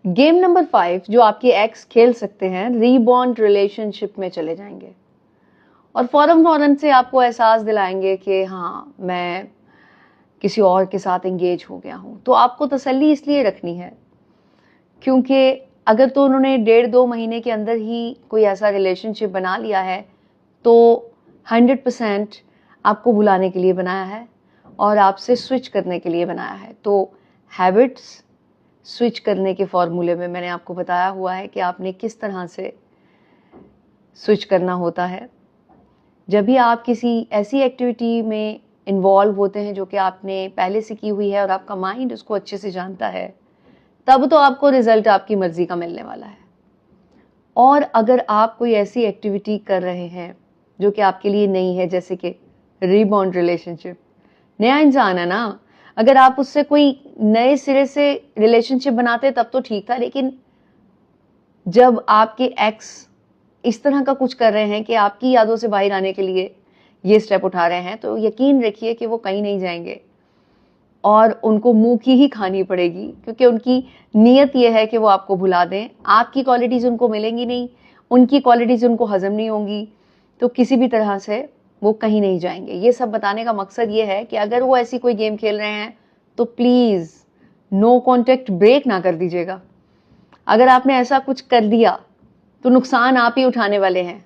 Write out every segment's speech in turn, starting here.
Game number 5 जो आपके x खेल सकते हैं, रीबॉन्ड रिलेशनशिप में चले जाएंगे और फौरन से आपको एहसास दिलाएंगे कि हाँ, मैं किसी और के साथ एंगेज हो गया हूं। तो आपको तसल्ली इसलिए रखनी है क्योंकि अगर तो उन्होंने 1.5-2 महीने के अंदर ही कोई ऐसा रिलेशनशिप बना लिया है तो 100% आपको भुलाने के लिए बनाया है और आपसे स्विच करने के लिए बनाया है। तो हैबिट्स स्विच करने के फॉर्मूले में मैंने आपको बताया हुआ है कि आपने किस तरह से स्विच करना होता है। जब भी आप किसी ऐसी एक्टिविटी में इन्वॉल्व होते हैं जो कि आपने पहले से की हुई है और आपका माइंड उसको अच्छे से जानता है, तब तो आपको रिजल्ट आपकी मर्जी का मिलने वाला है। और अगर आप कोई ऐसी एक्टिविटी कर रहे हैं जो कि आपके लिए नई है, जैसे कि रीबॉन्ड रिलेशनशिप, नया इंसान है ना, अगर आप उससे कोई नए सिरे से रिलेशनशिप बनाते तब तो ठीक था, लेकिन जब आपके एक्स इस तरह का कुछ कर रहे हैं कि आपकी यादों से बाहर आने के लिए ये स्टेप उठा रहे हैं, तो यकीन रखिए कि वो कहीं नहीं जाएंगे और उनको मुंह की ही खानी पड़ेगी, क्योंकि उनकी नीयत ये है कि वो आपको भुला दें। आपकी क्वालिटीज उनको मिलेंगी नहीं, उनकी क्वालिटीज उनको हजम नहीं होंगी, तो किसी भी तरह से वो कहीं नहीं जाएंगे। ये सब बताने का मकसद ये है कि अगर वो ऐसी कोई गेम खेल रहे हैं तो प्लीज नो कॉन्टेक्ट ब्रेक ना कर दीजिएगा। अगर आपने ऐसा कुछ कर दिया तो नुकसान आप ही उठाने वाले हैं,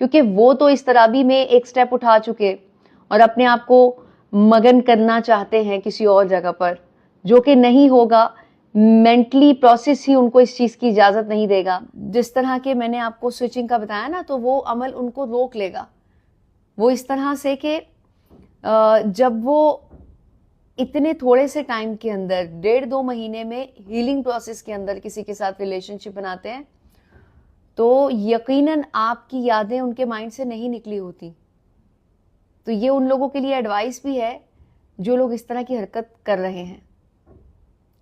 क्योंकि वो तो इस तराबी में एक स्टेप उठा चुके और अपने आप को मगन करना चाहते हैं किसी और जगह पर, जो कि नहीं होगा। मेंटली प्रोसेस ही उनको इस चीज की इजाजत नहीं देगा। जिस तरह के मैंने आपको स्विचिंग का बताया ना, तो वो अमल उनको रोक लेगा। वो इस तरह से कि जब वो इतने थोड़े से टाइम के अंदर 1.5-2 महीने में हीलिंग प्रोसेस के अंदर किसी के साथ रिलेशनशिप बनाते हैं, तो यकीनन आपकी यादें उनके माइंड से नहीं निकली होती। तो ये उन लोगों के लिए एडवाइस भी है जो लोग इस तरह की हरकत कर रहे हैं।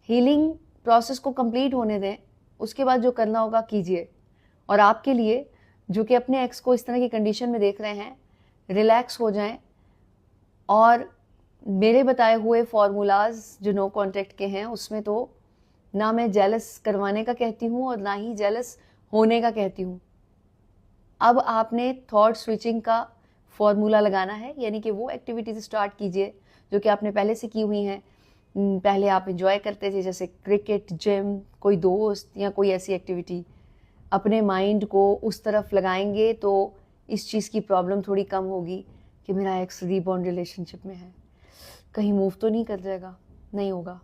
हीलिंग प्रोसेस को कंप्लीट होने दें, उसके बाद जो करना होगा कीजिए। और आपके लिए जो कि अपने एक्स को इस तरह की कंडीशन में देख रहे हैं, रिलैक्स हो जाएं और मेरे बताए हुए फॉर्मूलाज जो नो कॉन्टेक्ट के हैं, उसमें तो ना मैं जेलस करवाने का कहती हूँ और ना ही जेलस होने का कहती हूँ। अब आपने थॉट स्विचिंग का फॉर्मूला लगाना है, यानी कि वो एक्टिविटीज स्टार्ट कीजिए जो कि आपने पहले से की हुई हैं। पहले आप एंजॉय करते थे, जैसे क्रिकेट, जिम, कोई दोस्त या कोई ऐसी एक्टिविटी। अपने माइंड को उस तरफ लगाएंगे तो इस चीज़ की प्रॉब्लम थोड़ी कम होगी कि मेरा एक्स रीबॉन्ड रिलेशनशिप में है, कहीं मूव तो नहीं कर जाएगा। नहीं होगा।